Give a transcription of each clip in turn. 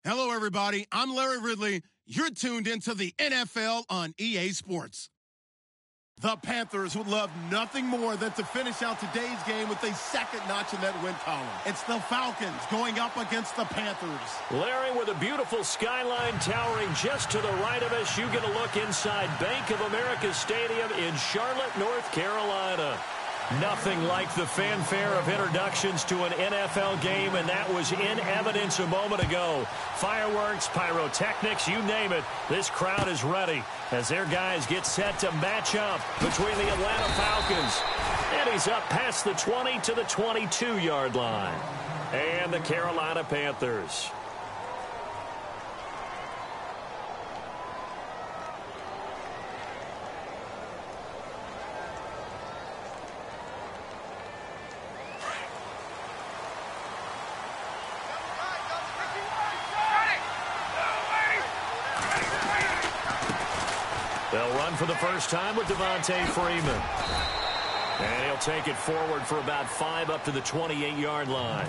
Hello, everybody. I'm Larry Ridley. You're tuned into the NFL on EA Sports. The Panthers would love nothing more than to finish out today's game with a second notch in that win column. It's the Falcons going up against the Panthers. Larry, with a beautiful skyline towering just to the right of us, you get a look inside Bank of America Stadium in Charlotte, North Carolina. Nothing like the fanfare of introductions to an NFL game, and that was in evidence a moment ago. Fireworks, pyrotechnics, you name it. This crowd is ready as their guys get set to match up between the Atlanta Falcons. And he's up past the 20 to the 22-yard line. And the Carolina Panthers. They'll run for the first time with Devontae Freeman. And he'll take it forward for about 5 up to the 28-yard line.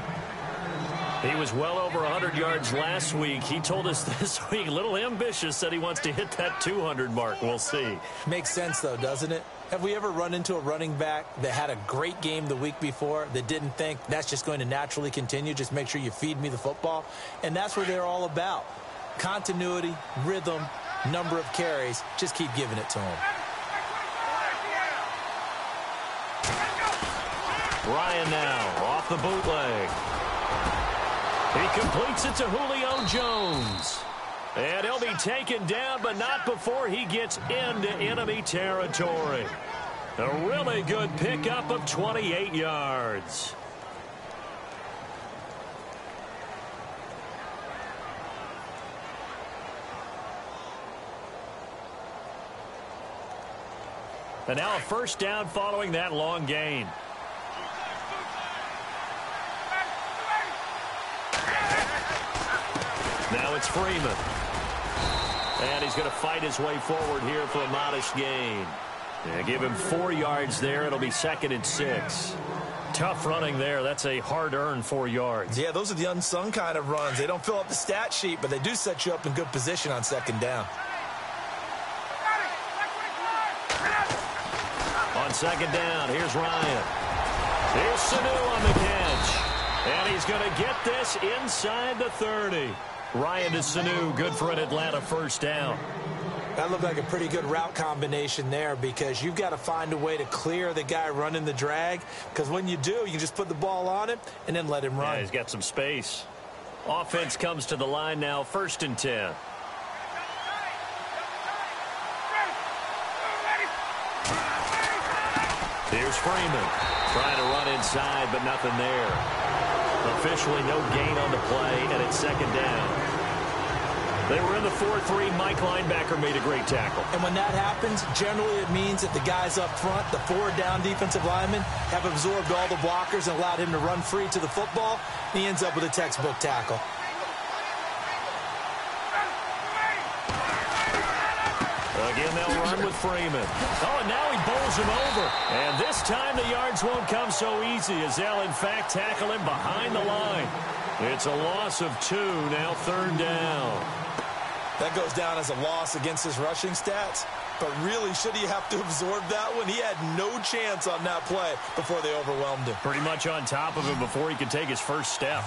He was well over 100 yards last week. He told us this week, a little ambitious, said he wants to hit that 200 mark. We'll see. Makes sense, though, doesn't it? Have we ever run into a running back that had a great game the week before that didn't think that's just going to naturally continue? Just make sure you feed me the football. And that's what they're all about. Continuity, rhythm, number of carries. Just keep giving it to him. Ryan now off the bootleg. He completes it to Julio Jones. And he'll be taken down, but not before he gets into enemy territory. A really good pickup of 28 yards. And now a first down following that long gain. Now it's Freeman. And he's going to fight his way forward here for a modest gain. Yeah, give him 4 yards there. It'll be 2nd and 6. Tough running there. That's a hard-earned 4 yards. Yeah, those are the unsung kind of runs. They don't fill up the stat sheet, but they do set you up in good position on 2nd down. On 2nd down, here's Ryan. Here's Sanu on the catch. And he's going to get this inside the 30. Ryan to Sanu, good for an Atlanta first down. That looked like a pretty good route combination there because you've got to find a way to clear the guy running the drag, because when you do, you just put the ball on him and then let him run. Yeah, he's got some space. Offense comes to the line now, 1st and 10. Here's Freeman trying to run inside, but nothing there. Officially no gain on the play, and it's 2nd down. They were in the 4-3. Mike linebacker made a great tackle. And when that happens, generally it means that the guys up front, the 4 down defensive linemen, have absorbed all the blockers and allowed him to run free to the football. He ends up with a textbook tackle. Again, they'll run with Freeman. Oh, and now he bowls him over. And this time the yards won't come so easy as they'll, in fact, tackle him behind the line. It's a loss of 2, now 3rd down. That goes down as a loss against his rushing stats. But really, should he have to absorb that one? He had no chance on that play before they overwhelmed him. Pretty much on top of him before he could take his first step.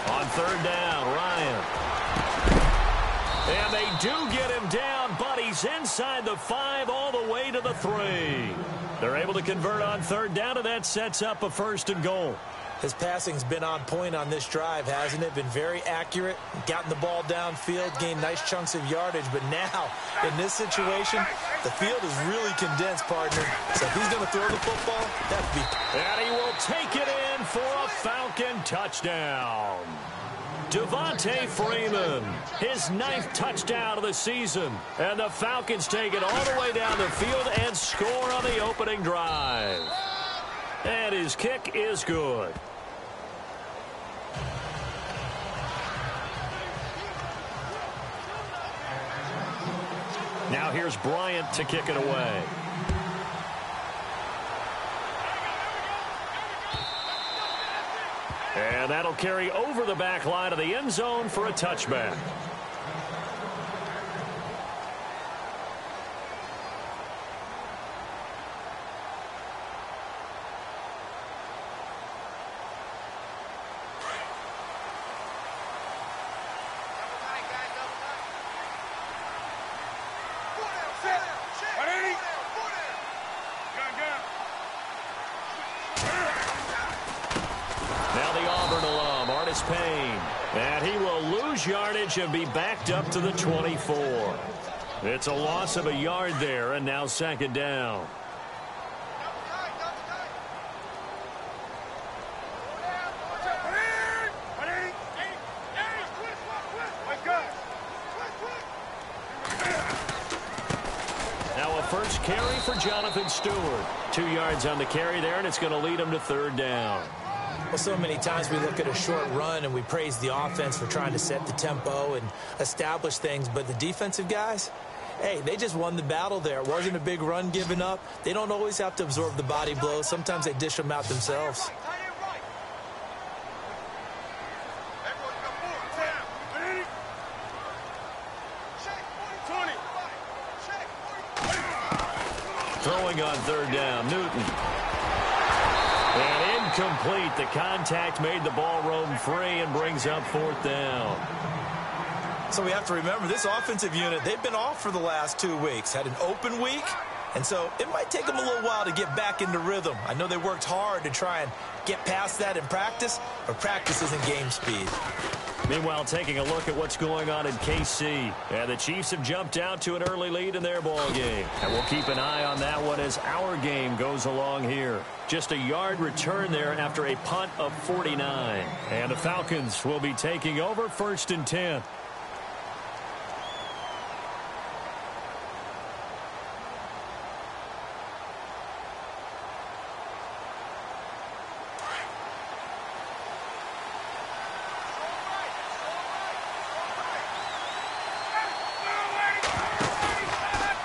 On 3rd down, Ryan. And they do get him down, but he's inside the 5 all the way to the 3. They're able to convert on 3rd down, and that sets up a 1st and goal. His passing's been on point on this drive, hasn't it? Been very accurate, gotten the ball downfield, gained nice chunks of yardage. But now, in this situation, the field is really condensed, partner. So if he's going to throw the football, that'd be... And he will take it in for a Falcon touchdown. Devontae Freeman, his 9th touchdown of the season. And the Falcons take it all the way down the field and score on the opening drive. And his kick is good. Now here's Bryant to kick it away. And that'll carry over the back line of the end zone for a touchback. And he will lose yardage and be backed up to the 24. It's a loss of a yard there, and now second down. Now a first carry for Jonathan Stewart. 2 yards on the carry there, and it's going to lead him to third down. Well, so many times we look at a short run and we praise the offense for trying to set the tempo and establish things, but the defensive guys, hey, they just won the battle there. It wasn't a big run given up. They don't always have to absorb the body blows. Sometimes they dish them out themselves. Throwing on third down, Newton. And incomplete. The contact made the ball roam free and brings up fourth down. So we have to remember this offensive unit, they've been off for the last 2 weeks. Had an open week, and so it might take them a little while to get back into rhythm. I know they worked hard to try and get past that in practice, but practice isn't game speed. Meanwhile, taking a look at what's going on in KC. And the Chiefs have jumped out to an early lead in their ball game. And we'll keep an eye on that one as our game goes along here. Just a yard return there after a punt of 49. And the Falcons will be taking over 1st and 10.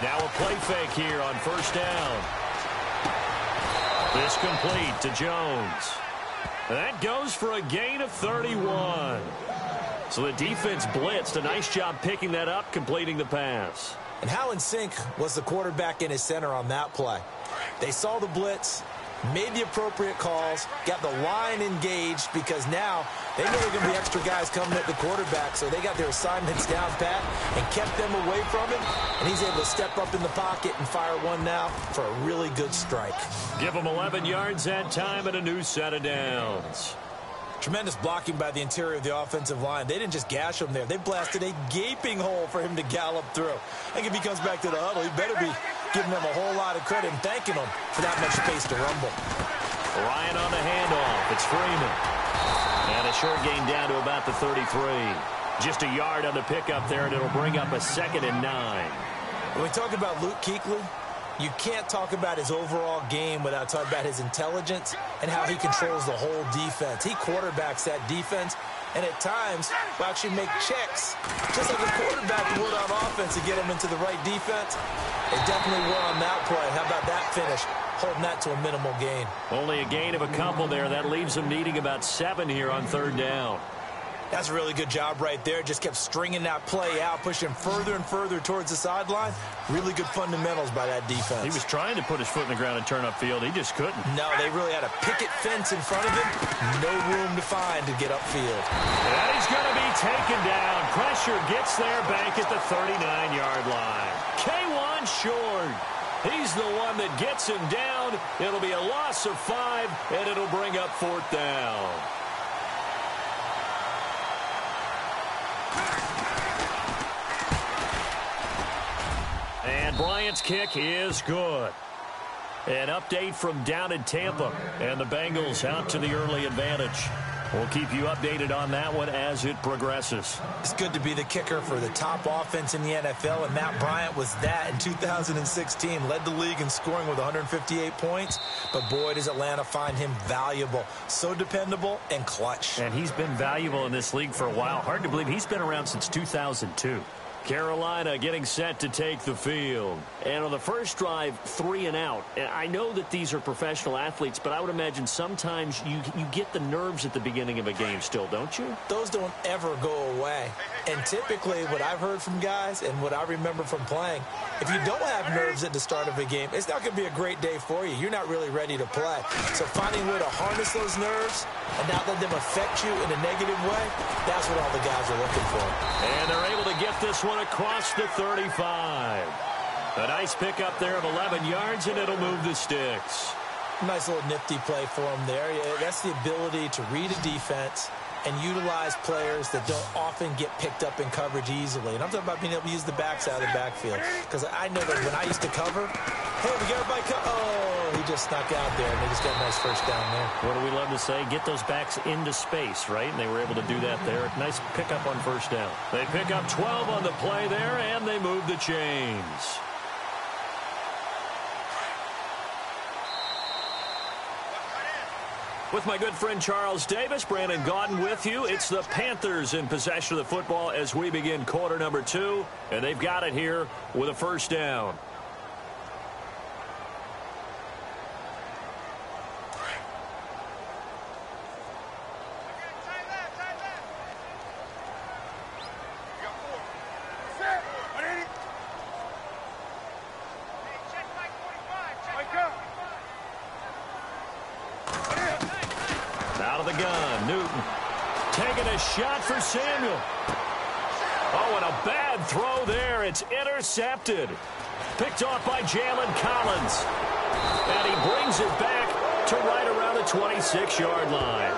Now a play fake here on first down. This complete to Jones. That goes for a gain of 31. So the defense blitzed. A nice job picking that up, completing the pass. And how in sync was the quarterback in his center on that play? They saw the blitz, made the appropriate calls, got the line engaged because now they know there are going to be extra guys coming at the quarterback, so they got their assignments down pat and kept them away from him, and he's able to step up in the pocket and fire one now for a really good strike. Give him 11 yards that time and a new set of downs. Tremendous blocking by the interior of the offensive line. They didn't just gash him there. They blasted a gaping hole for him to gallop through. I think if he comes back to the huddle, he better be giving them a whole lot of credit and thanking them for that much space to rumble. Ryan on the handoff. It's Freeman. And a short gain down to about the 33. Just a yard on the pickup there, and it'll bring up a 2nd and 9. When we talk about Luke Kuechly, you can't talk about his overall game without talking about his intelligence and how he controls the whole defense. He quarterbacks that defense, and at times will actually make checks, just like a quarterback would on offense to get him into the right defense. They definitely were on that play. How about that finish? Holding that to a minimal gain. Only a gain of a couple there. That leaves them needing about 7 here on third down. That's a really good job right there. Just kept stringing that play out, pushing further and further towards the sideline. Really good fundamentals by that defense. He was trying to put his foot in the ground and turn upfield. He just couldn't. No, they really had a picket fence in front of him. No room to find to get upfield. And he's going to be taken down. Pressure gets there back at the 39-yard line. K1 short. He's the one that gets him down. It'll be a loss of 5, and it'll bring up fourth down. And Bryant's kick is good. An update from down in Tampa, and the Bengals out to the early advantage. We'll keep you updated on that one as it progresses. It's good to be the kicker for the top offense in the NFL, and Matt Bryant was that in 2016. Led the league in scoring with 158 points, but boy, does Atlanta find him valuable. So dependable and clutch. And he's been valuable in this league for a while. Hard to believe he's been around since 2002. Carolina getting set to take the field. And on the first drive, 3 and out. I know that these are professional athletes, but I would imagine sometimes you get the nerves at the beginning of a game still, don't you? Those don't ever go away. And typically what I've heard from guys and what I remember from playing, if you don't have nerves at the start of a game, it's not going to be a great day for you. You're not really ready to play. So finding a way to harness those nerves and not let them affect you in a negative way, that's what all the guys are looking for. And they're able to get this one across the 35. A nice pickup there of 11 yards, and it'll move the sticks. Nice little nifty play for him there. That's the ability to read a defense and utilize players that don't often get picked up in coverage easily. And I'm talking about being able to use the backside of the backfield. Because I know that when I used to cover, hey, we got everybody oh, he just snuck out there, and they just got a nice first down there. What do we love to say? Get those backs into space, right? And they were able to do that there. Nice pickup on first down. They pick up 12 on the play there, and they move the chains. With my good friend Charles Davis, Brandon Gaudin with you. It's the Panthers in possession of the football as we begin quarter number 2. And they've got it here with a first down. Shot for Samuel. Oh, and a bad throw there. It's intercepted. Picked off by Jalen Collins. And he brings it back to right around the 26-yard line.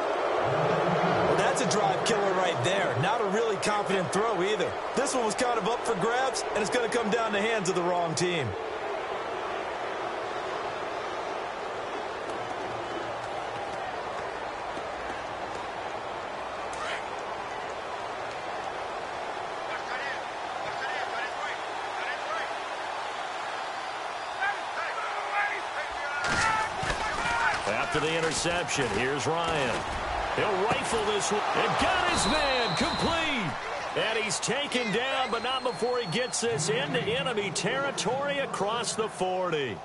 Well, that's a drive killer right there. Not a really confident throw either. This one was kind of up for grabs, and it's going to come down the hands of the wrong team. The interception. Here's Ryan. He'll rifle this one. And got his man complete. And he's taken down, but not before he gets this into enemy territory across the 40.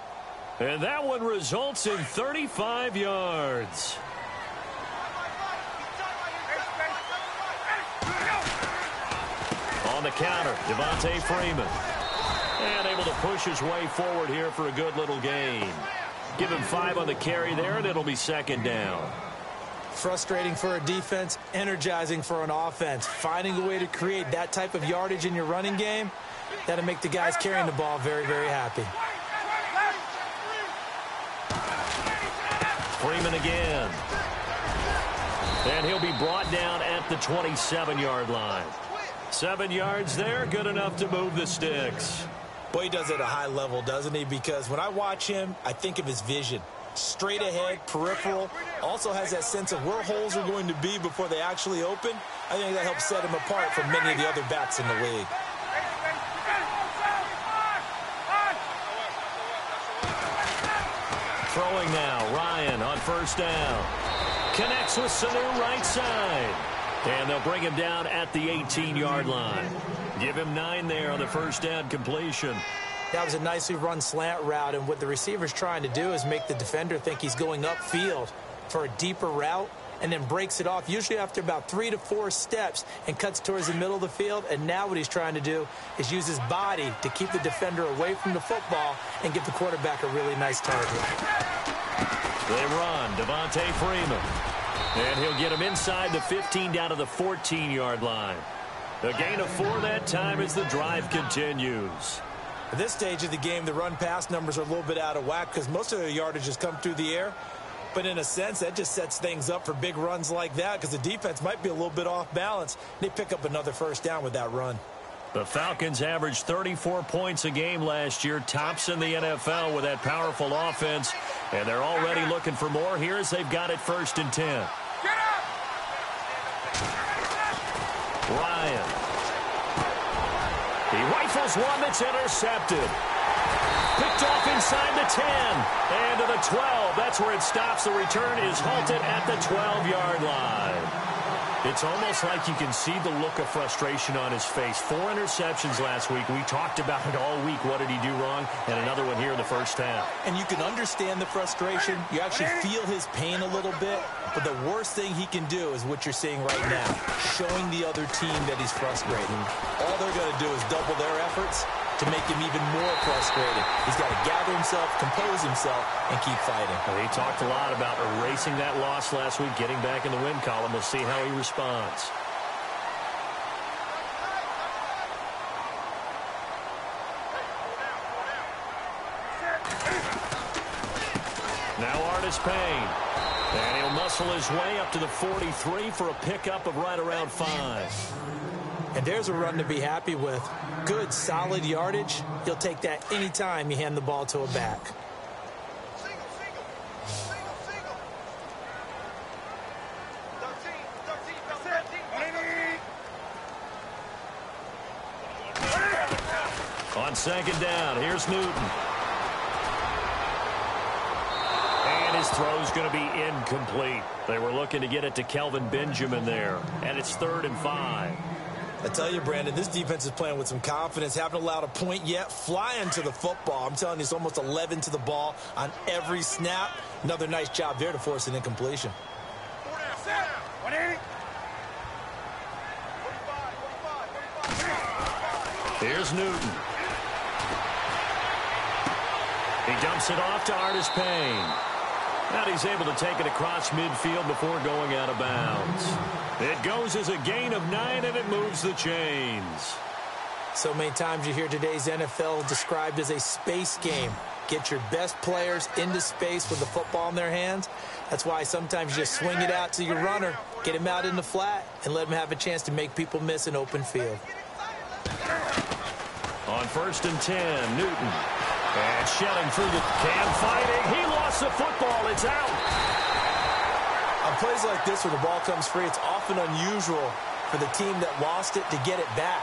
And that one results in 35 yards. On the counter, Devontae Freeman. And able to push his way forward here for a good little gain. Give him 5 on the carry there, and it'll be second down. Frustrating for a defense, energizing for an offense. Finding a way to create that type of yardage in your running game, that'll make the guys carrying the ball very, very happy. Freeman again. And he'll be brought down at the 27-yard line. 7 yards there, good enough to move the sticks. Boy, he does it at a high level, doesn't he? Because when I watch him, I think of his vision. Straight ahead, peripheral, also has that sense of where holes are going to be before they actually open. I think that helps set him apart from many of the other backs in the league. Throwing now, Ryan on first down. Connects with Sanu right side. And they'll bring him down at the 18-yard line. Give him 9 there on the first down completion. That was a nicely run slant route, and what the receiver's trying to do is make the defender think he's going upfield for a deeper route and then breaks it off, usually after about 3 to 4 steps, and cuts towards the middle of the field. And now what he's trying to do is use his body to keep the defender away from the football and give the quarterback a really nice target. They run, Devontae Freeman. And he'll get him inside the 15 down to the 14-yard line. A gain of 4 that time as the drive continues. At this stage of the game, the run-pass numbers are a little bit out of whack because most of their yardage has come through the air. But in a sense, that just sets things up for big runs like that because the defense might be a little bit off balance. They pick up another first down with that run. The Falcons averaged 34 points a game last year, tops in the NFL with that powerful offense. And they're already looking for more here as they've got it 1st and 10. Ryan. He rifles one that's intercepted. Picked off inside the 10. And to the 12. That's where it stops. The return is halted at the 12-yard line. It's almost like you can see the look of frustration on his face. 4 interceptions last week. We talked about it all week. What did he do wrong? And another one here in the first half. And you can understand the frustration. You actually feel his pain a little bit. But the worst thing he can do is what you're seeing right now, showing the other team that he's frustrated. All they're going to do is double their efforts to make him even more frustrated. He's got to gather himself, compose himself, and keep fighting. Well, he talked a lot about erasing that loss last week, getting back in the win column. We'll see how he responds. Now Artis Payne. And he'll muscle his way up to the 43 for a pickup of right around 5. And there's a run to be happy with. Good, solid yardage. He'll take that anytime you hand the ball to a back. On second down, here's Newton. And his throw's going to be incomplete. They were looking to get it to Kelvin Benjamin there. And it's 3rd and 5. I tell you, Brandon, this defense is playing with some confidence. Haven't allowed a point yet. Flying to the football. I'm telling you, it's almost 11 to the ball on every snap. Another nice job there to force an incompletion. Here's Newton. He dumps it off to Artis Payne. And he's able to take it across midfield before going out of bounds. It goes as a gain of 9, and it moves the chains. So many times you hear today's NFL described as a space game. Get your best players into space with the football in their hands. That's why sometimes you just swing it out to your runner, get him out in the flat, and let him have a chance to make people miss an open field. On 1st and 10, Newton. And shelling through the can, fighting. He lost the football. It's out. On plays like this where the ball comes free, it's often unusual for the team that lost it to get it back.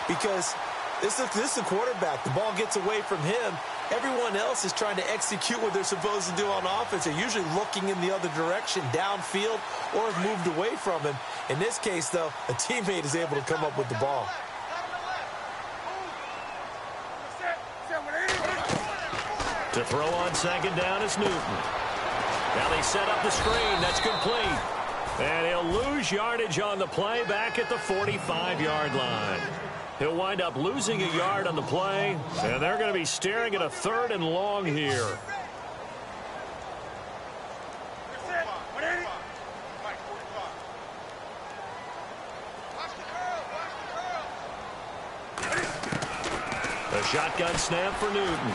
Because this is the quarterback. The ball gets away from him. Everyone else is trying to execute what they're supposed to do on offense. They're usually looking in the other direction, downfield, or have moved away from him. In this case, though, a teammate is able to come up with the ball. To throw on second down is Newton. Now they set up the screen. That's complete. And he'll lose yardage on the play back at the 45-yard line. He'll wind up losing a yard on the play, and they're going to be staring at a 3rd and long here. A shotgun snap for Newton.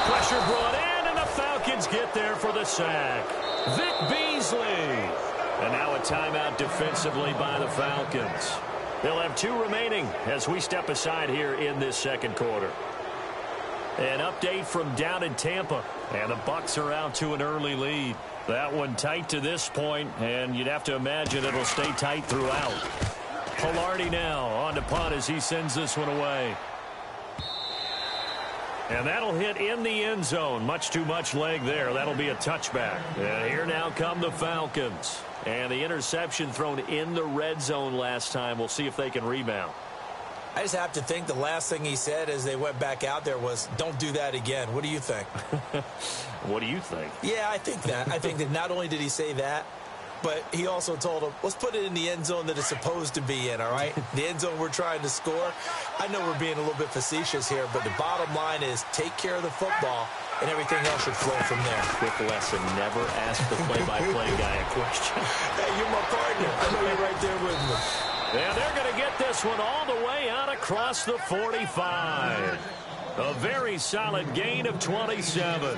Pressure brought in, and the Falcons get there for the sack. Vic Beasley. And now a timeout defensively by the Falcons. They'll have 2 remaining as we step aside here in this second quarter. An update from down in Tampa, and the Bucs are out to an early lead. That one tight to this point, and you'd have to imagine it'll stay tight throughout. Pilardi now on to punt as he sends this one away. And that'll hit in the end zone. Much too much leg there. That'll be a touchback. And here now come the Falcons. And the interception thrown in the red zone last time. We'll see if they can rebound. I just have to think the last thing he said as they went back out there was, don't do that again. What do you think? What do you think? Yeah, I think that. I think that not only did he say that, but he also told him, let's put it in the end zone that it's supposed to be in, all right? The end zone we're trying to score. I know we're being a little bit facetious here, but the bottom line is take care of the football, and everything else should flow from there. Quick lesson, never ask the play-by-play guy a question. Hey, you're my partner. I know you're right there with me. And they're going to get this one all the way out across the 45. A very solid gain of 27.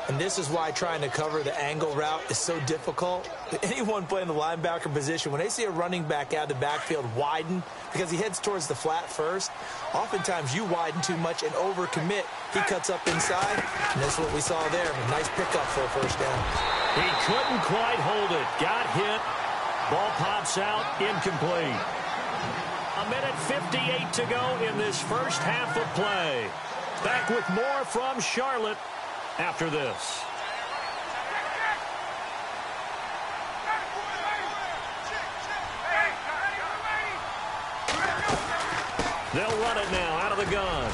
And this is why trying to cover the angle route is so difficult. Anyone playing the linebacker position, when they see a running back out of the backfield widen, because he heads towards the flat first, oftentimes you widen too much and overcommit. He cuts up inside, and that's what we saw there. A nice pickup for a first down. He couldn't quite hold it. Got hit. Ball pops out. Incomplete. 1:58 to go in this first half of play. Back with more from Charlotte after this. They'll run it now out of the gun.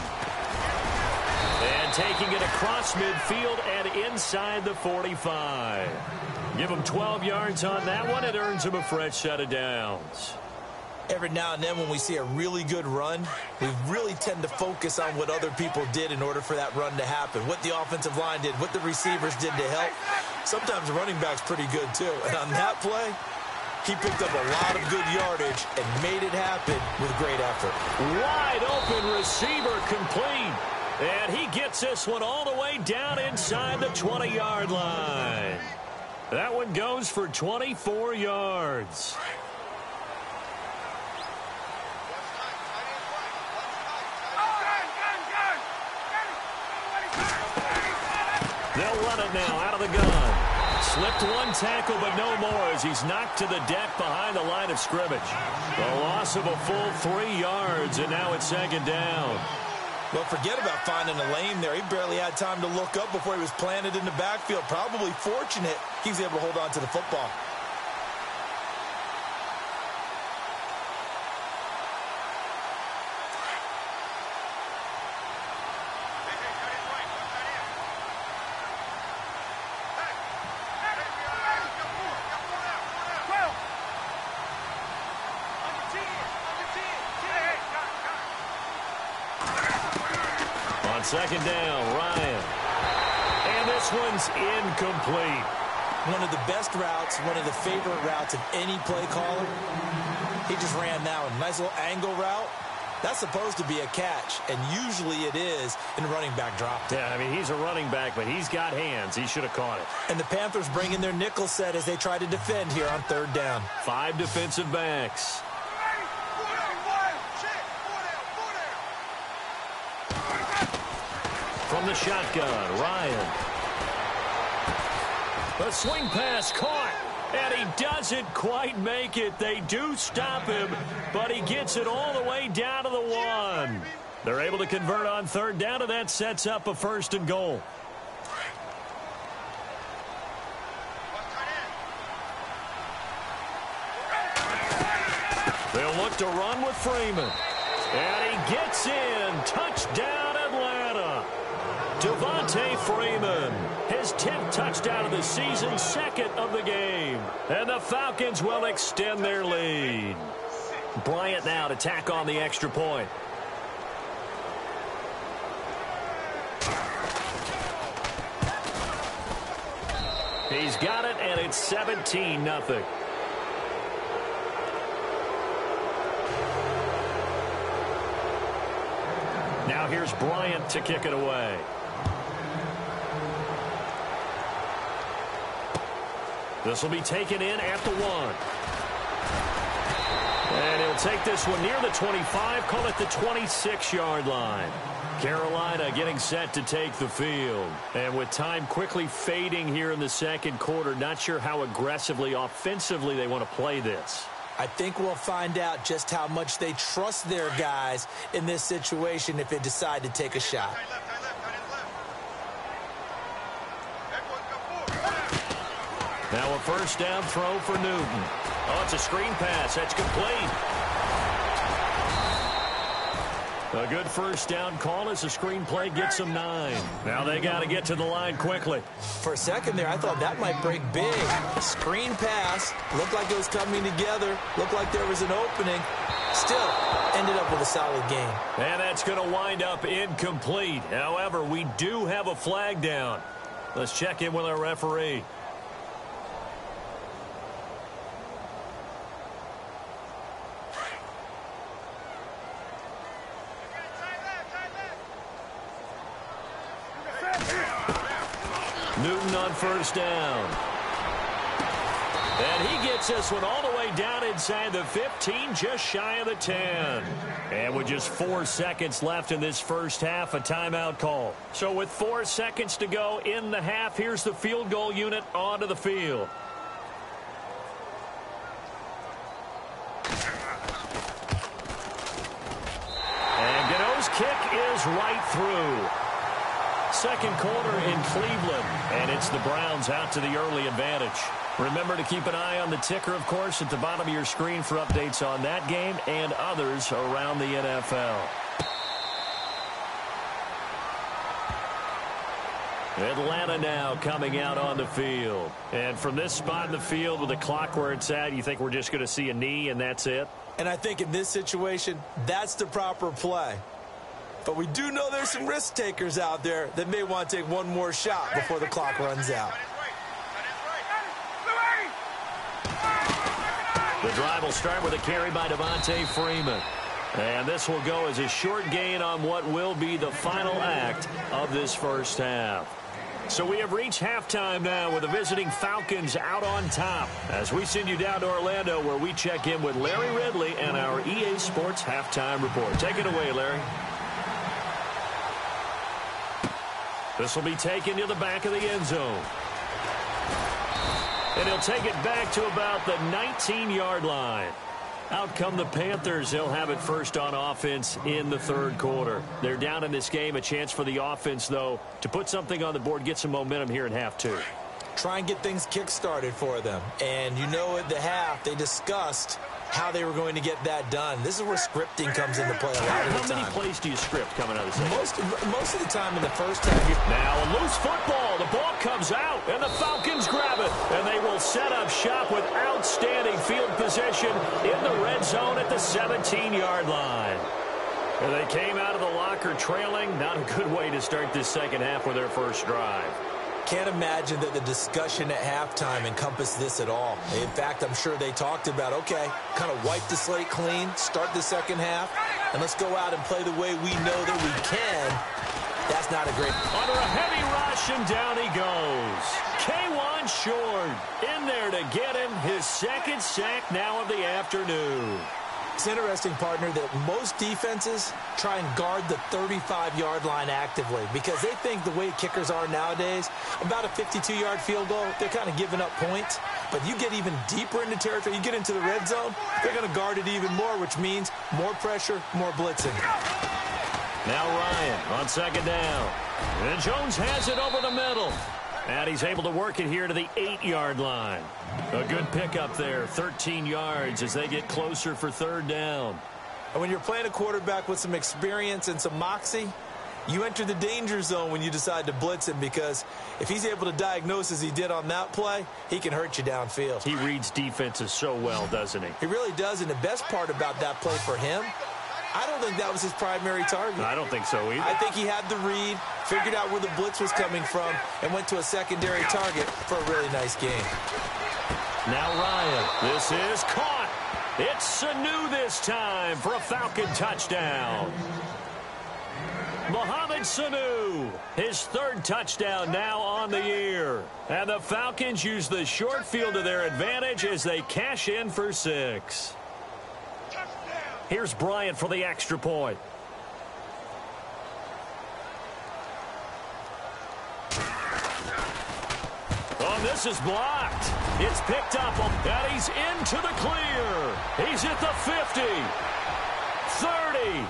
And taking it across midfield and inside the 45. Give them 12 yards on that one. It earns them a fresh set of downs. Every now and then when we see a really good run, we really tend to focus on what other people did in order for that run to happen, what the offensive line did, what the receivers did to help. Sometimes the running back's pretty good too. And on that play, he picked up a lot of good yardage and made it happen with great effort. Wide open receiver complete. And he gets this one all the way down inside the 20-yard line. That one goes for 24 yards. They'll run it now out of the gun. Slipped one tackle, but no more as he's knocked to the deck behind the line of scrimmage. The loss of a full 3 yards, and now it's second down. Well, forget about finding a lane there. He barely had time to look up before he was planted in the backfield. Probably fortunate he was able to hold on to the football. Second down, Ryan. And this one's incomplete. One of the best routes, one of the favorite routes of any play caller. He just ran that one. Nice little angle route. That's supposed to be a catch, and usually it is, and the running back dropped it. Yeah, I mean, he's a running back, but he's got hands. He should have caught it. And the Panthers bring in their nickel set as they try to defend here on third down. 5 defensive backs. From the shotgun, Ryan. The swing pass caught, and he doesn't quite make it. They do stop him, but he gets it all the way down to the 1. They're able to convert on third down, and that sets up a 1st and goal. They'll look to run with Freeman. And he gets in. Touchdown, Atlanta. Devontae Freeman, his 10th touchdown of the season, 2nd of the game. And the Falcons will extend their lead. Bryant now to tack on the extra point. He's got it, and it's 17-0. Now here's Bryant to kick it away. This will be taken in at the 1. And he'll take this one near the 25, call it the 26-yard line. Carolina getting set to take the field. And with time quickly fading here in the second quarter, not sure how aggressively, offensively they want to play this. I think we'll find out just how much they trust their guys in this situation if they decide to take a shot. Now a 1st down throw for Newton. Oh, it's a screen pass. That's complete. A good 1st down call as the screen play gets them 9. Now they got to get to the line quickly. For a second there, I thought that might break big. Screen pass. Looked like it was coming together. Looked like there was an opening. Still ended up with a solid game. And that's going to wind up incomplete. However, we do have a flag down. Let's check in with our referee. Newton on 1st down. And he gets this one all the way down inside the 15, just shy of the 10. And with just 4 seconds left in this first half, a timeout call. So with 4 seconds to go in the half, here's the field goal unit onto the field. And Gano's kick is right through. Second quarter in Cleveland, and it's the Browns out to the early advantage. Remember to keep an eye on the ticker, of course, at the bottom of your screen for updates on that game and others around the NFL. Atlanta now coming out on the field. And from this spot in the field with the clock where it's at, you think we're just going to see a knee and that's it? And I think in this situation, that's the proper play. But we do know there's some risk takers out there that may want to take one more shot before the clock runs out. The drive will start with a carry by Devontae Freeman. And this will go as a short gain on what will be the final act of this first half. So we have reached halftime now with the visiting Falcons out on top as we send you down to Orlando where we check in with Larry Ridley and our EA Sports halftime report. Take it away, Larry. This will be taken to the back of the end zone. And he'll take it back to about the 19-yard line. Out come the Panthers. They'll have it first on offense in the third quarter. They're down in this game. A chance for the offense, though, to put something on the board, get some momentum here in half two. Try and get things kick-started for them. And you know at the half, they discussed how they were going to get that done. This is where scripting comes into play a lot of the time. How many plays do you script coming out of the second? Most of the time in the first half. Now a loose football. The ball comes out, and the Falcons grab it. And they will set up shop with outstanding field position in the red zone at the 17-yard line. And they came out of the locker trailing. Not a good way to start this second half with their first drive. Can't imagine that the discussion at halftime encompassed this at all. In fact, I'm sure they talked about, okay, kind of wipe the slate clean, start the second half, and let's go out and play the way we know that we can. That's not a great... Under a heavy rush, and down he goes. K'Wan Short in there to get him his second sack now of the afternoon. It's interesting, partner, that most defenses try and guard the 35-yard line actively because they think the way kickers are nowadays, about a 52-yard field goal, they're kind of giving up points. But you get even deeper into territory, you get into the red zone, they're going to guard it even more, which means more pressure, more blitzing. Now Ryan on second down. And Jones has it over the middle. And he's able to work it here to the 8-yard line. A good pickup there, 13 yards as they get closer for third down. And when you're playing a quarterback with some experience and some moxie, you enter the danger zone when you decide to blitz him because if he's able to diagnose as he did on that play, he can hurt you downfield. He reads defenses so well, doesn't he? He really does, and the best part about that play for him, I don't think that was his primary target. I don't think so either. I think he had the read, figured out where the blitz was coming from, and went to a secondary target for a really nice game. Now Ryan, this is caught. It's Sanu this time for a Falcon touchdown. Mohamed Sanu, his third touchdown now on the year. And the Falcons use the short field to their advantage as they cash in for 6. Here's Bryant for the extra point. Oh, this is blocked. It's picked up, and he's into the clear. He's at the 50, 30,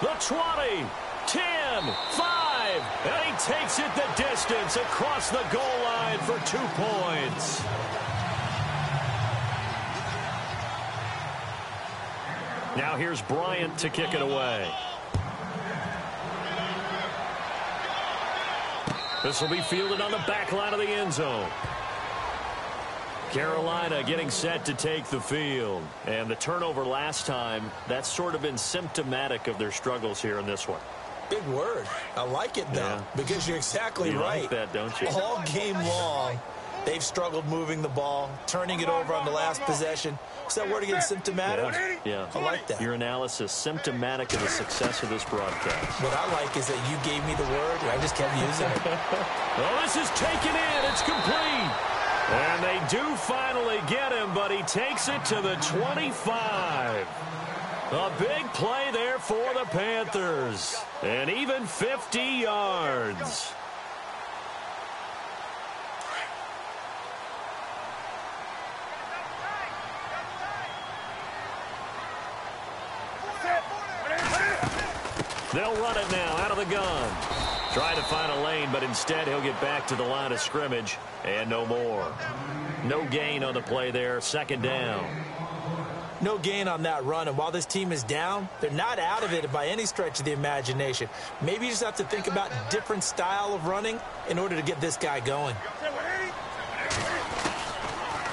the 20, 10, 5, and he takes it the distance across the goal line for 2 points. Now here's Bryant to kick it away. This will be fielded on the back line of the end zone. Carolina getting set to take the field. And the turnover last time, that's sort of been symptomatic of their struggles here in this one. Big word. I like it, though, because you're exactly right. You like that, don't you? All game long, they've struggled moving the ball, turning it over on the last possession. Is that word again, symptomatic? Yeah. I like that. Your analysis, symptomatic of the success of this broadcast. What I like is that you gave me the word, and I just kept using it. Well, this is taken in. It's complete. And they do finally get him, but he takes it to the 25. A big play there for the Panthers. And even 50 yards. They'll run it now out of the gun. Trying to find a lane, but instead he'll get back to the line of scrimmage and no more. No gain on the play there. Second down. No gain on that run, and while this team is down, they're not out of it by any stretch of the imagination. Maybe you just have to think about a different style of running in order to get this guy going.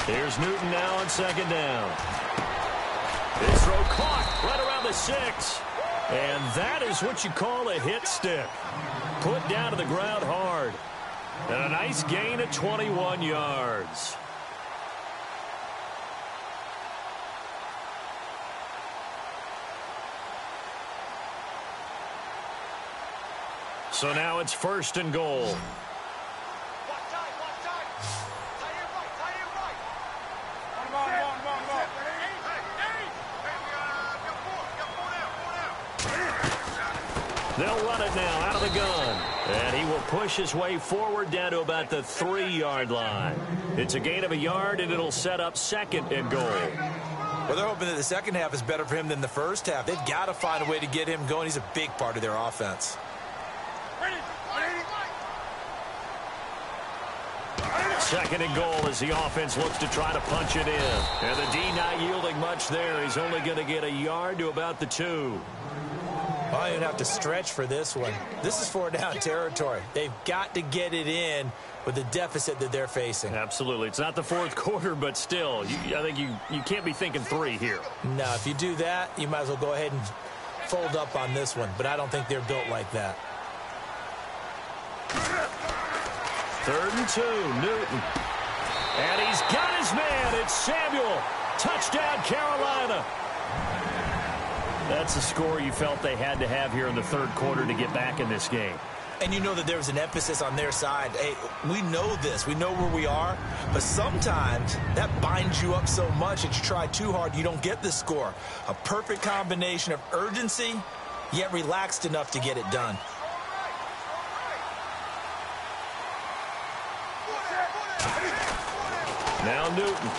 Here's Newton now on second down. His throw caught right around the 6. And that is what you call a hit stick. Put down to the ground hard. And a nice gain of 21 yards. So now it's 1st and goal. They'll run it now out of the gun. And he will push his way forward down to about the 3-yard line. It's a gain of a yard, and it'll set up 2nd and goal. Well, they're hoping that the second half is better for him than the first half. They've got to find a way to get him going. He's a big part of their offense. 2nd and goal as the offense looks to try to punch it in. And the D not yielding much there. He's only going to get a yard to about the 2. Well, you're going to have to stretch for this one. This is 4-down territory. They've got to get it in with the deficit that they're facing. Absolutely. It's not the 4th quarter, but still, I think you can't be thinking 3 here. No, if you do that, you might as well go ahead and fold up on this one. But I don't think they're built like that. 3rd and 2, Newton. And he's got his man. It's Samuel. Touchdown, Carolina. That's the score you felt they had to have here in the 3rd quarter to get back in this game. And you know that there's an emphasis on their side. Hey, we know this. We know where we are. But sometimes that binds you up so much that you try too hard, you don't get the score. A perfect combination of urgency, yet relaxed enough to get it done. Now Newton.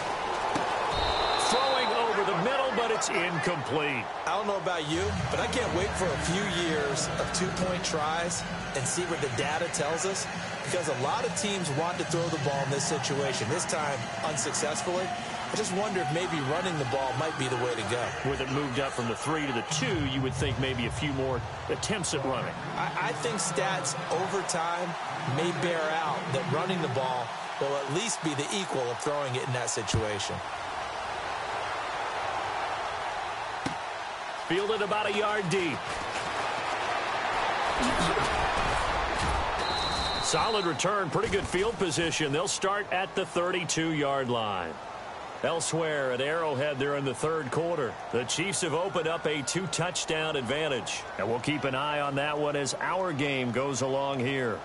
Throwing over the middle, but it's incomplete. I don't know about you, but I can't wait for a few years of 2-point tries and see what the data tells us, because a lot of teams want to throw the ball in this situation, this time unsuccessfully. I just wonder if maybe running the ball might be the way to go. With it moved up from the 3 to the 2, you would think maybe a few more attempts at running. I think stats over time may bear out that running the ball will at least be the equal of throwing it in that situation. Fielded about a yard deep. Solid return, pretty good field position. They'll start at the 32-yard line. Elsewhere at Arrowhead, they're in the 3rd quarter. The Chiefs have opened up a 2-touchdown advantage. And we'll keep an eye on that one as our game goes along here.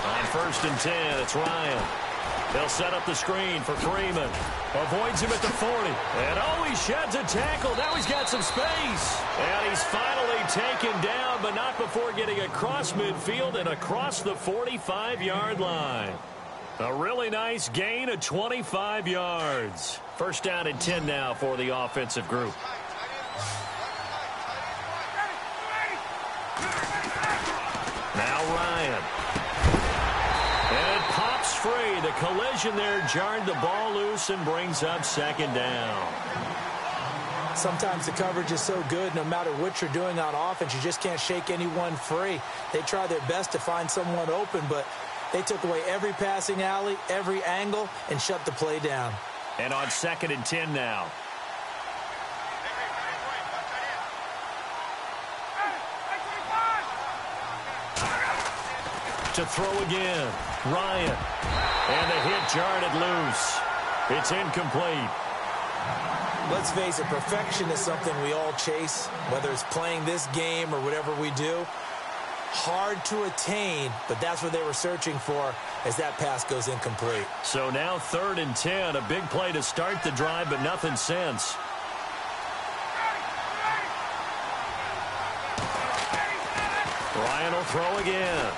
On 1st and 10, it's Ryan. They'll set up the screen for Freeman. Avoids him at the 40. And oh, he sheds a tackle. Now he's got some space. And he's finally taken down, but not before getting across midfield and across the 45-yard line. A really nice gain of 25 yards. 1st down and 10 now for the offensive group. Now Ryan. And it pops free. The collision there jarred the ball loose and brings up 2nd down. Sometimes the coverage is so good, no matter what you're doing on offense, you just can't shake anyone free. They try their best to find someone open, but they took away every passing alley, every angle, and shut the play down. And on 2nd and 10 now. To throw again. Ryan. And the hit jarred it loose. It's incomplete. Let's face it, perfection is something we all chase, whether it's playing this game or whatever we do. Hard to attain, but that's what they were searching for as that pass goes incomplete. So now 3rd and 10, a big play to start the drive, but nothing since. Ryan will throw again.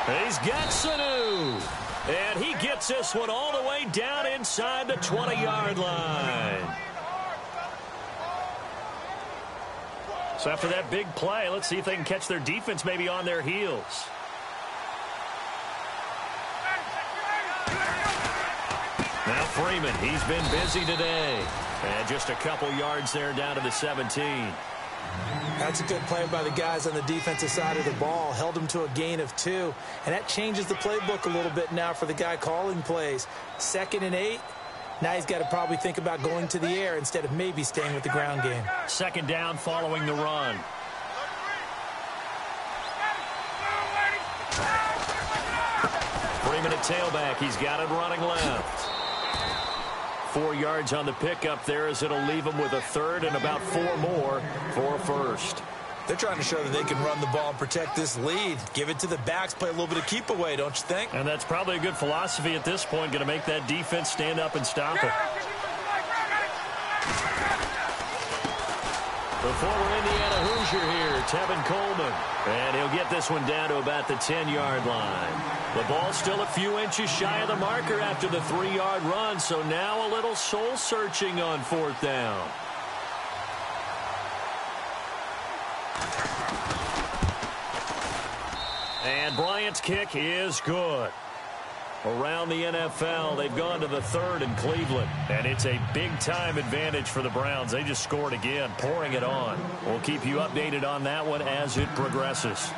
He's got Sanu. And he gets this one all the way down inside the 20-yard line. So after that big play, let's see if they can catch their defense maybe on their heels. Now Freeman, he's been busy today. And just a couple yards there down to the 17. That's a good play by the guys on the defensive side of the ball. Held them to a gain of 2. And that changes the playbook a little bit now for the guy calling plays. 2nd and 8. Now he's got to probably think about going to the air instead of maybe staying with the ground game. 2nd down following the run. Freeman at tailback. He's got it running left. 4 yards on the pickup there as it'll leave him with a 3rd and about 4 more for a 1st. They're trying to show that they can run the ball and protect this lead. Give it to the backs, play a little bit of keep away, don't you think? And that's probably a good philosophy at this point, going to make that defense stand up and stop it. The former Indiana Hoosier here, Tevin Coleman. And he'll get this one down to about the 10-yard line. The ball still a few inches shy of the marker after the 3-yard run, so now a little soul-searching on 4th down. And Bryant's kick is good. Around the NFL, they've gone to the 3rd in Cleveland. And it's a big-time advantage for the Browns. They just scored again, pouring it on. We'll keep you updated on that one as it progresses.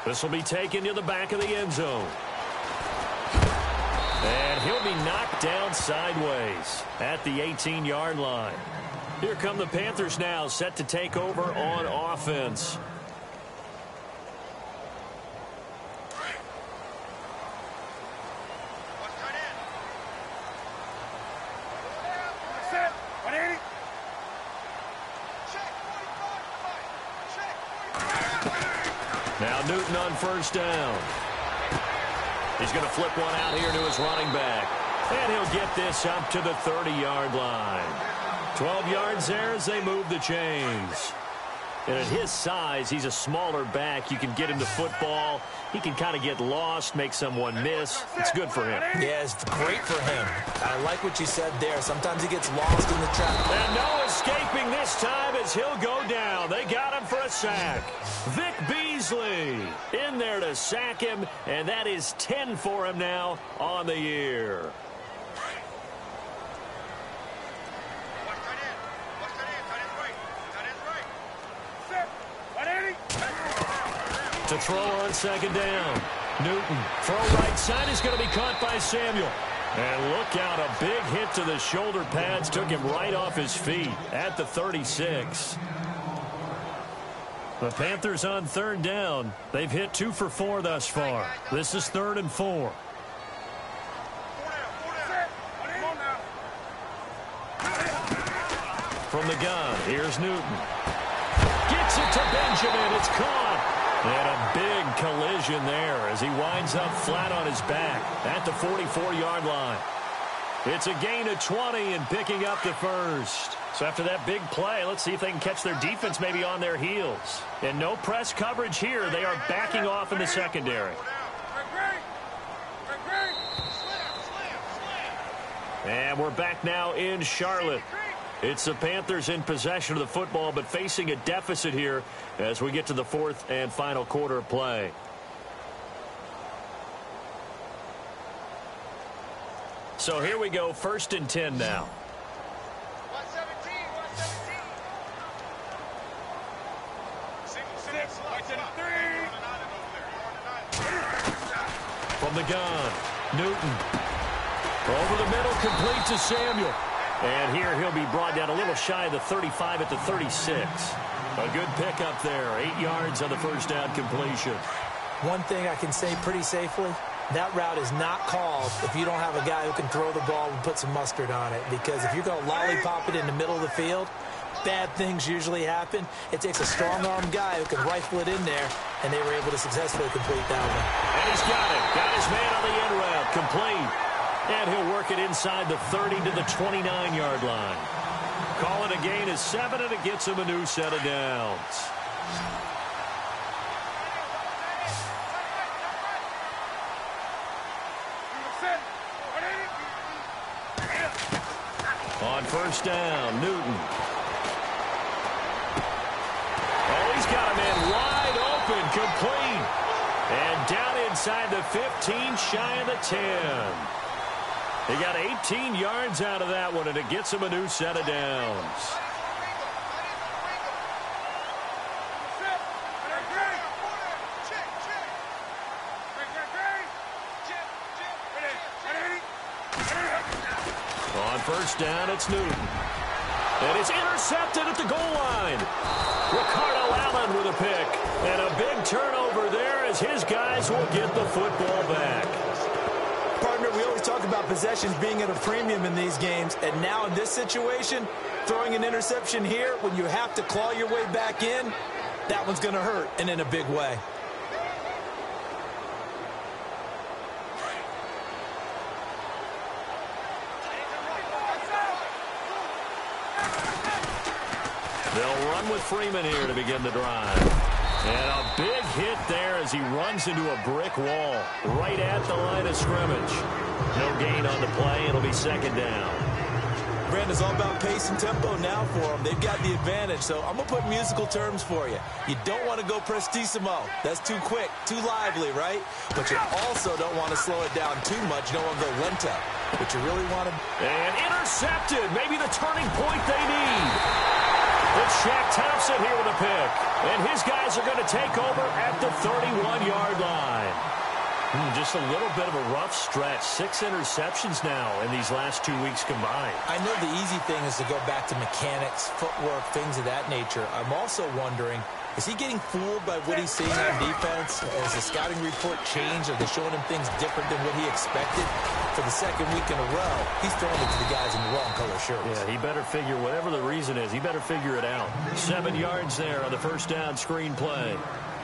This will be taken to the back of the end zone. And he'll be knocked down sideways at the 18-yard line. Here come the Panthers now, set to take over on offense. Now Newton on 1st down. He's going to flip one out here to his running back. And he'll get this up to the 30-yard line. 12 yards there as they move the chains. And at his size, he's a smaller back. You can get him the football. He can kind of get lost, make someone miss. It's good for him. Yeah, it's great for him. I like what you said there. Sometimes he gets lost in the traffic. And no escaping this time as he'll go down. They got him for a sack. Vic Beasley in there to sack him, and that is 10 for him now on the year. To throw on 2nd down. Newton, throw right side is going to be caught by Samuel. And look out, a big hit to the shoulder pads. Took him right off his feet at the 36. The Panthers on 3rd down. They've hit 2 for 4 thus far. This is 3rd and 4. From the gun, here's Newton. Gets it to Benjamin. It's caught. And a big collision there as he winds up flat on his back at the 44-yard line. It's a gain of 20 and picking up the 1st. So after that big play, let's see if they can catch their defense maybe on their heels. And no press coverage here. They are backing off in the secondary. And we're back now in Charlotte. It's the Panthers in possession of the football, but facing a deficit here as we get to the 4th and final quarter of play. So here we go, 1st and 10 now. From the gun, Newton. Over the middle, complete to Samuel. And here he'll be brought down a little shy of the 35 at the 36. A good pickup there. 8 yards on the 1st down completion. One thing I can say pretty safely, that route is not called if you don't have a guy who can throw the ball and put some mustard on it. Because if you're going to lollipop it in the middle of the field, bad things usually happen. It takes a strong-armed guy who can rifle it in there, and they were able to successfully complete that one. And he's got it. Got his man on the end route. Complete. And he'll work it inside the 30 to the 29-yard line. Call it a gain of 7, and it gets him a new set of downs. first down. Newton. Oh, he's got him in wide open, complete. And down inside the 15, shy of the 10. He got 18 yards out of that one, and it gets him a new set of downs. On first down, it's Newton. And it's intercepted at the goal line. Ricardo Allen with a pick. And a big turnover there as his guys will get the football back. Partner, we always talk about possessions being at a premium in these games. And now in this situation, throwing an interception here when you have to claw your way back in, that one's going to hurt, and in a big way. They'll run with Freeman here to begin the drive. And a big hit there as he runs into a brick wall right at the line of scrimmage. No gain on the play. It'll be second down. Brandon's all about pace and tempo now for them. They've got the advantage, so I'm going to put musical terms for you. You don't want to go prestissimo. That's too quick, too lively, right? But you also don't want to slow it down too much. You don't want to go lento. But you really want to... And intercepted. Maybe the turning point they need. It's Shaq Thompson here with a pick. And his guys are going to take over at the 31-yard line. Just a little bit of a rough stretch. 6 interceptions now in these last 2 weeks combined. I know the easy thing is to go back to mechanics, footwork, things of that nature. I'm also wondering, is he getting fooled by what he's seeing on defense? Has the scouting report changed? Are they showing him things different than what he expected? For the second week in a row, he's throwing it to the guys in the wrong color shirts. Yeah, he better figure, whatever the reason is, he better figure it out. 7 yards there on the first down screen play.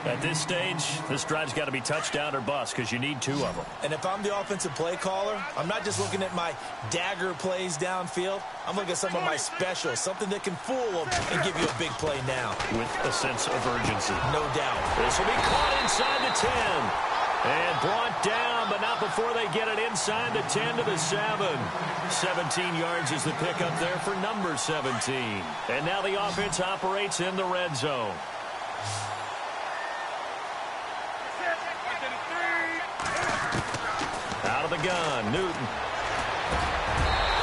At this stage, this drive's got to be touchdown or bust because you need 2 of them. And if I'm the offensive play caller, I'm not just looking at my dagger plays downfield. I'm looking at some of my specials, something that can fool them and give you a big play now. With a sense of urgency. No doubt. This will be caught inside the 10. And brought down, but not before they get it inside the 10 to the 7. 17 yards is the pickup there for number 17. And now the offense operates in the red zone. Out of the gun, Newton.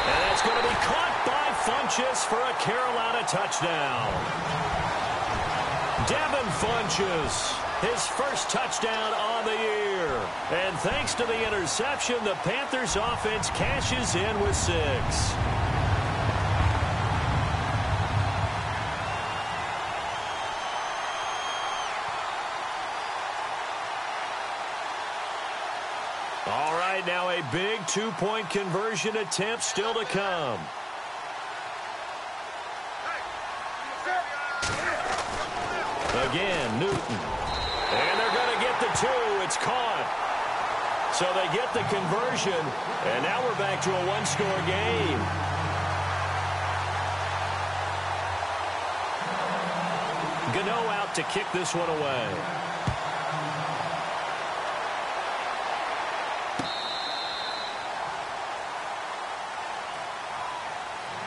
And that's going to be caught by Funchess for a Carolina touchdown. Devin Funchess, his first touchdown on the year. And thanks to the interception, the Panthers offense cashes in with 6. All right, now a big 2-point conversion attempt still to come. Again, Newton. And they're going to get the 2. It's caught. So they get the conversion. And now we're back to a 1-score game. Gano out to kick this one away.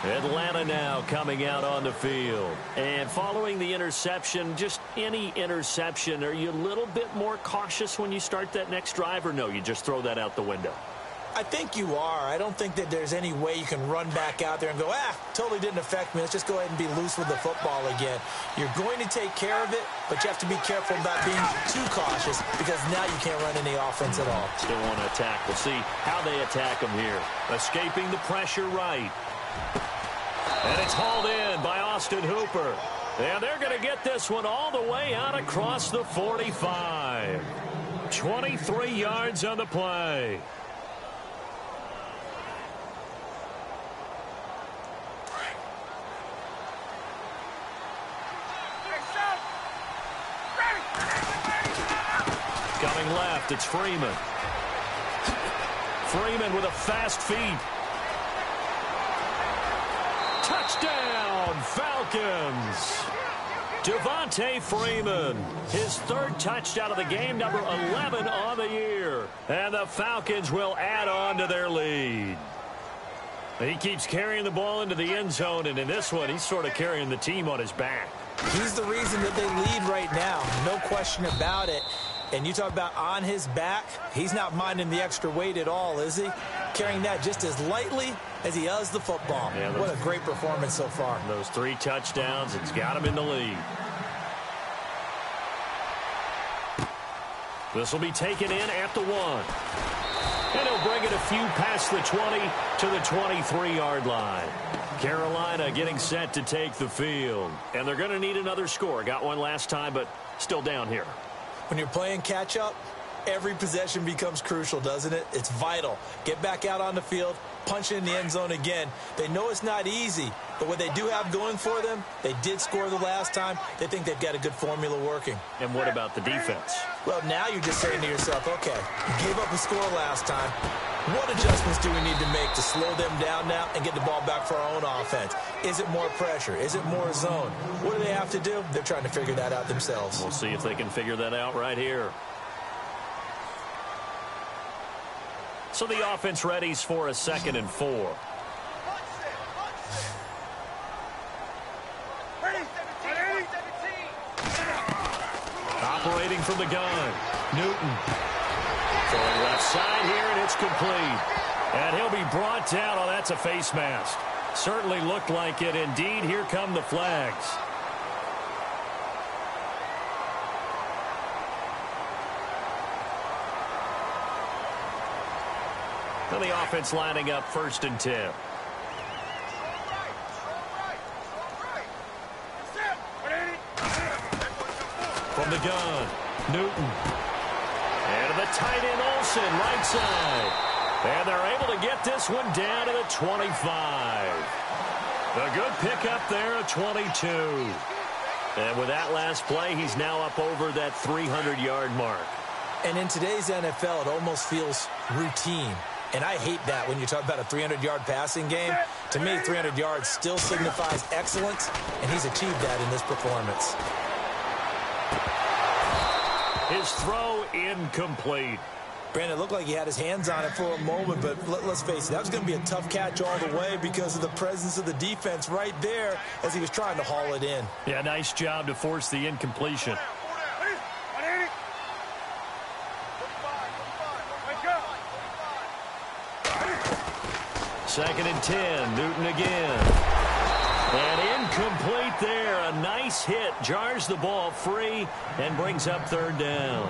Atlanta now coming out on the field. And following the interception, just any interception, are you a little bit more cautious when you start that next drive, or no, you just throw that out the window? I think you are. I don't think that there's any way you can run back out there and go, totally didn't affect me. Let's just go ahead and be loose with the football again. You're going to take care of it, but you have to be careful about being too cautious because now you can't run any offense at all. Still want to attack. We'll see how they attack them here. Escaping the pressure right. And it's hauled in by Austin Hooper. And they're going to get this one all the way out across the 45. 23 yards on the play. Coming left, it's Freeman. Freeman with a fast feet. Touchdown, Falcons. Devontae Freeman, his 3rd touchdown of the game, number 11 on the year. And the Falcons will add on to their lead. He keeps carrying the ball into the end zone, and in this one, he's sort of carrying the team on his back. He's the reason that they lead right now. No question about it. And you talk about on his back, he's not minding the extra weight at all, is he? Carrying that just as lightly as he does the football. Yeah, what a great performance so far. Those 3 touchdowns, it's got him in the lead. This will be taken in at the 1. And he'll bring it a few past the 20 to the 23-yard line. Carolina getting set to take the field. And they're going to need another score. Got one last time, but still down here. When you're playing catch-up, every possession becomes crucial, doesn't it? It's vital. Get back out on the field, punch it in the end zone again. They know it's not easy, but what they do have going for them, they did score the last time. They think they've got a good formula working. And what about the defense? Well, now you're just saying to yourself, okay, you gave up a score last time. What adjustments do we need to make to slow them down now and get the ball back for our own offense? Is it more pressure? Is it more zone? What do they have to do? They're trying to figure that out themselves. We'll see if they can figure that out right here. So the offense readies for a 2nd and 4. Operating from the gun, Newton. Throwing left side here, and it's complete. And he'll be brought down. Oh, that's a face mask. Certainly looked like it. Indeed, here come the flags. So the offense lining up 1st and 10. From the gun, Newton. And to the tight end, Olsen, right side. And they're able to get this one down to the 25. A good pickup there at 22. And with that last play, he's now up over that 300-yard mark. And in today's NFL, it almost feels routine. And I hate that when you talk about a 300-yard passing game. To me, 300 yards still signifies excellence, and he's achieved that in this performance. His throw incomplete. Brandon, it looked like he had his hands on it for a moment, but let's face it, that was going to be a tough catch all the way because of the presence of the defense right there as he was trying to haul it in. Yeah, nice job to force the incompletion. 2nd and 10, Newton again. And incomplete there. A nice hit. Jars the ball free and brings up 3rd down.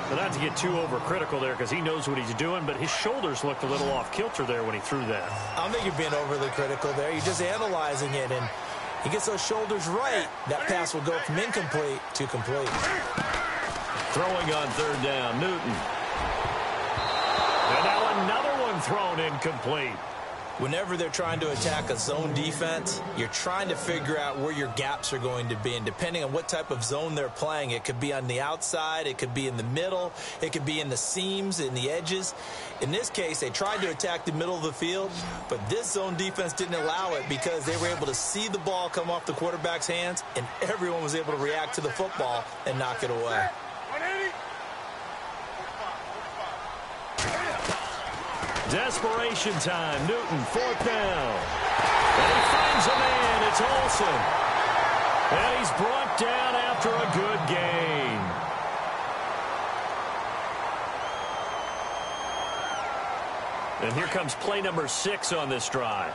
So not to get too overcritical there because he knows what he's doing, but his shoulders looked a little off kilter there when he threw that. I don't think you're being overly critical there. You're just analyzing it, and he gets those shoulders right. That pass will go from incomplete to complete. Throwing on 3rd down, Newton. And now another one thrown incomplete. Whenever they're trying to attack a zone defense, you're trying to figure out where your gaps are going to be. And depending on what type of zone they're playing, it could be on the outside, it could be in the middle, it could be in the seams, in the edges. In this case, they tried to attack the middle of the field, but this zone defense didn't allow it because they were able to see the ball come off the quarterback's hands, and everyone was able to react to the football and knock it away. Desperation time. Newton, 4th down. And he finds a man. It's Olsen. And he's brought down after a good gain. And here comes play number 6 on this drive.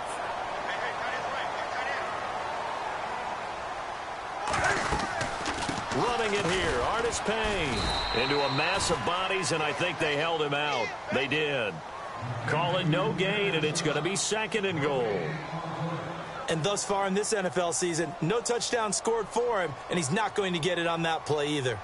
Running it here, Artis Payne. Into a mass of bodies, and I think they held him out. They did. Call it no gain, and it's going to be 2nd and goal. And thus far in this NFL season, no touchdown scored for him, and he's not going to get it on that play either.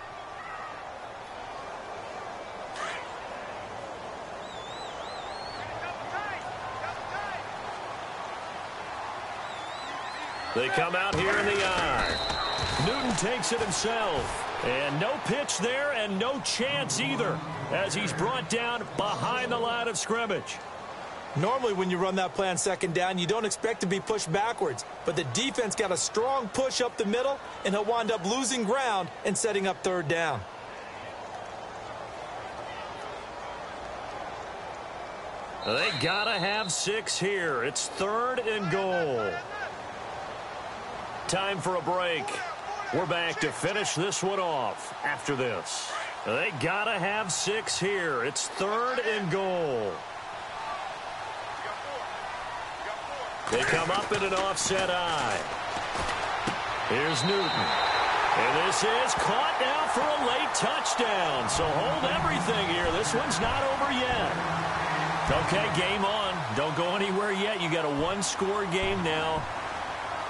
They come out here in the eye. Newton takes it himself. And no pitch there and no chance either as he's brought down behind the line of scrimmage. Normally when you run that play on 2nd down, you don't expect to be pushed backwards. But the defense got a strong push up the middle, and he'll wind up losing ground and setting up 3rd down. They gotta have 6 here. It's 3rd and goal. Time for a break. We're back to finish this one off after this. They gotta have 6 here. It's 3rd and goal. They come up in an offset eye. Here's Newton. And this is caught now for a late touchdown. So hold everything here. This one's not over yet. Okay, game on. Don't go anywhere yet. You got a 1-score game now.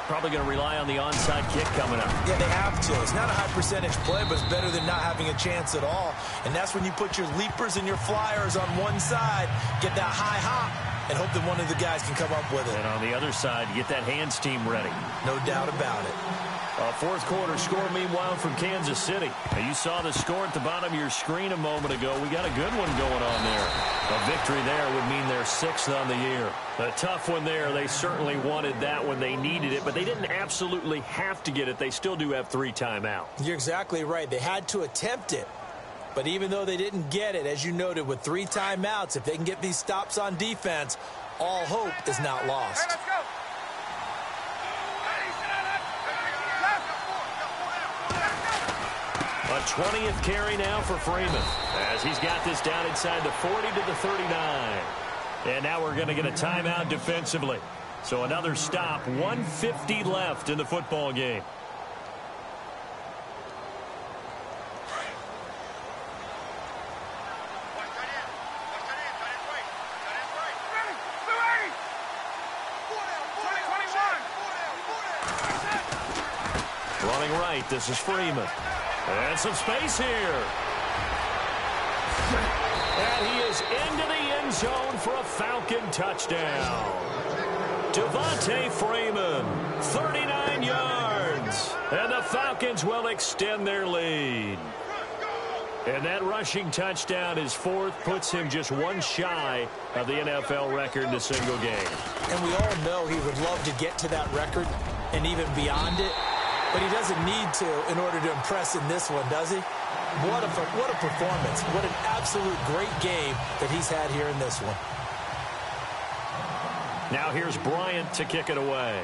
Probably going to rely on the onside kick coming up. Yeah, they have to. It's not a high percentage play, but it's better than not having a chance at all. And that's when you put your leapers and your flyers on one side, get that high hop, and hope that one of the guys can come up with it. And on the other side, get that hands team ready. No doubt about it. A 4th quarter score, meanwhile, from Kansas City. Now, you saw the score at the bottom of your screen a moment ago. We got a good one going on there. A victory there would mean their 6th on the year. A tough one there. They certainly wanted that when they needed it, but they didn't absolutely have to get it. They still do have 3 timeouts. You're exactly right. They had to attempt it. But even though they didn't get it, as you noted, with 3 timeouts, if they can get these stops on defense, all hope is not lost. Hey, let's go. A 20th carry now for Freeman as he's got this down inside the 40 to the 39. And now we're going to get a timeout defensively. So another stop, 1:50 left in the football game. Running right, this is Freeman. And some space here. And he is into the end zone for a Falcon touchdown. Devontae Freeman, 39 yards. And the Falcons will extend their lead. And that rushing touchdown, his 4th, puts him just 1 shy of the NFL record in a single game. And we all know he would love to get to that record and even beyond it. But he doesn't need to in order to impress in this one, does he? What a performance. What an absolute great game that he's had here in this one. Now here's Bryant to kick it away.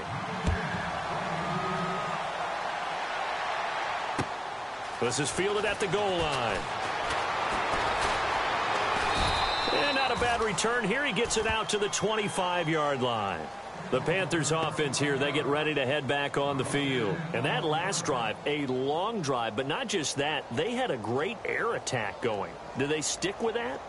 This is fielded at the goal line. And not a bad return here. He gets it out to the 25-yard line. The Panthers offense here, they get ready to head back on the field. And that last drive, a long drive, but not just that, they had a great air attack going. Do they stick with that?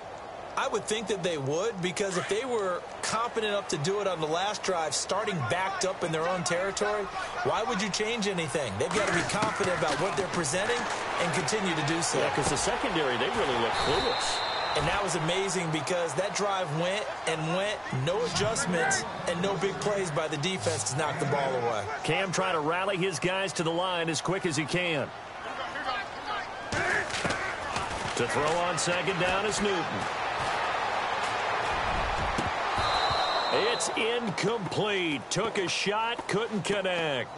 I would think that they would, because if they were competent enough to do it on the last drive, starting backed up in their own territory, why would you change anything? They've got to be confident about what they're presenting and continue to do so. Yeah, because the secondary, they really look clueless. And that was amazing because that drive went and went, no adjustments, and no big plays by the defense to knock the ball away. Cam trying to rally his guys to the line as quick as he can. To throw on 2nd down is Newton. It's incomplete. Took a shot, couldn't connect.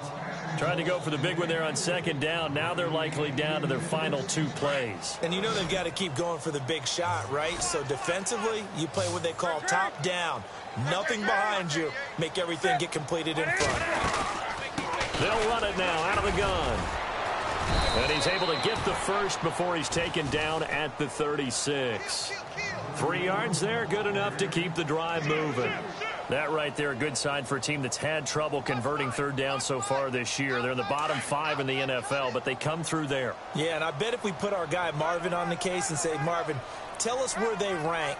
Tried to go for the big one there on 2nd down. Now they're likely down to their final 2 plays. And you know they've got to keep going for the big shot, right? So defensively, you play what they call top down. Nothing behind you. Make everything get completed in front. They'll run it now out of the gun. And he's able to get the first before he's taken down at the 36. 3 yards there, good enough to keep the drive moving. That right there, a good sign for a team that's had trouble converting 3rd down so far this year. They're in the bottom 5 in the NFL, but they come through there. Yeah, and I bet if we put our guy Marvin on the case and say, Marvin, tell us where they rank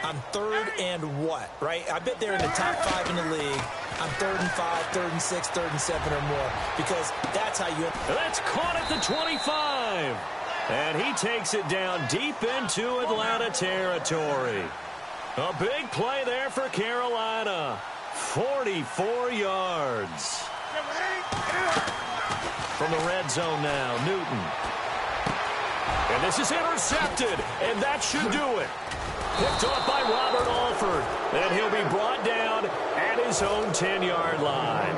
on 3rd and what, right? I bet they're in the top 5 in the league on 3rd and 5, 3rd and 6, 3rd and 7 or more, because that's how you... That's caught at the 25. And he takes it down deep into Atlanta territory. A big play there for Carolina. 44 yards. From the red zone now, Newton. And this is intercepted, and that should do it. Picked off by Robert Alford, and he'll be brought down at his own 10-yard line.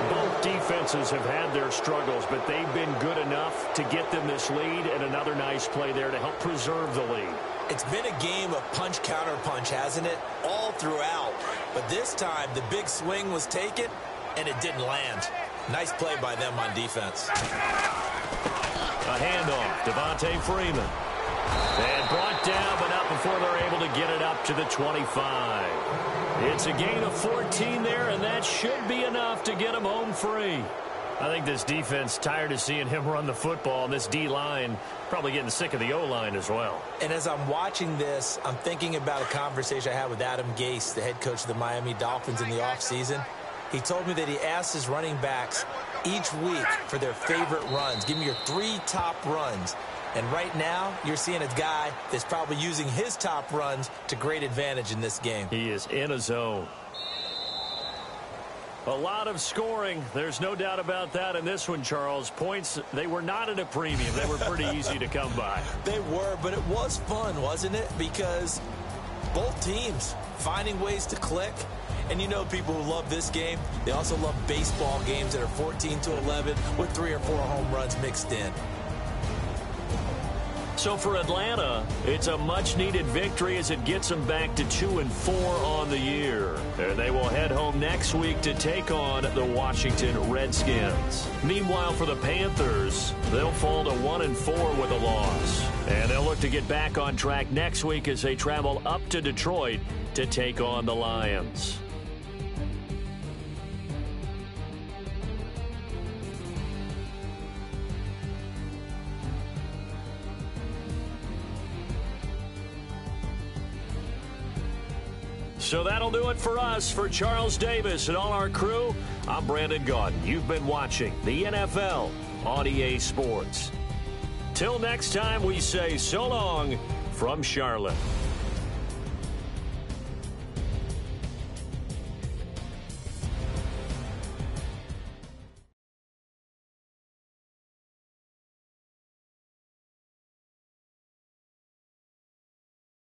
Both defenses have had their struggles, but they've been good enough to get them this lead, and another nice play there to help preserve the lead. It's been a game of punch-counter-punch, hasn't it? All throughout. But this time, the big swing was taken, and it didn't land. Nice play by them on defense. A handoff, Devontae Freeman. And brought down, but not before they're able to get it up to the 25. It's a gain of 14 there, and that should be enough to get them home free. I think this defense tired of seeing him run the football, and this D-line probably getting sick of the O-line as well. And as I'm watching this, I'm thinking about a conversation I had with Adam Gase, the head coach of the Miami Dolphins in the offseason. He told me that he asked his running backs each week for their favorite runs. Give me your 3 top runs. And right now, you're seeing a guy that's probably using his top runs to great advantage in this game. He is in a zone. A lot of scoring. There's no doubt about that in this one, Charles. Points, they were not at a premium. They were pretty easy to come by. They were, but it was fun, wasn't it? Because both teams finding ways to click. And you know people who love this game, they also love baseball games that are 14-11 with 3 or 4 home runs mixed in. So for Atlanta, it's a much-needed victory as it gets them back to 2-4 on the year. And they will head home next week to take on the Washington Redskins. Meanwhile, for the Panthers, they'll fall to 1-4 with a loss. And they'll look to get back on track next week as they travel up to Detroit to take on the Lions. So that'll do it for us. For Charles Davis and all our crew, I'm Brandon Gaudin. You've been watching the NFL on EA Sports. Till next time, we say so long from Charlotte.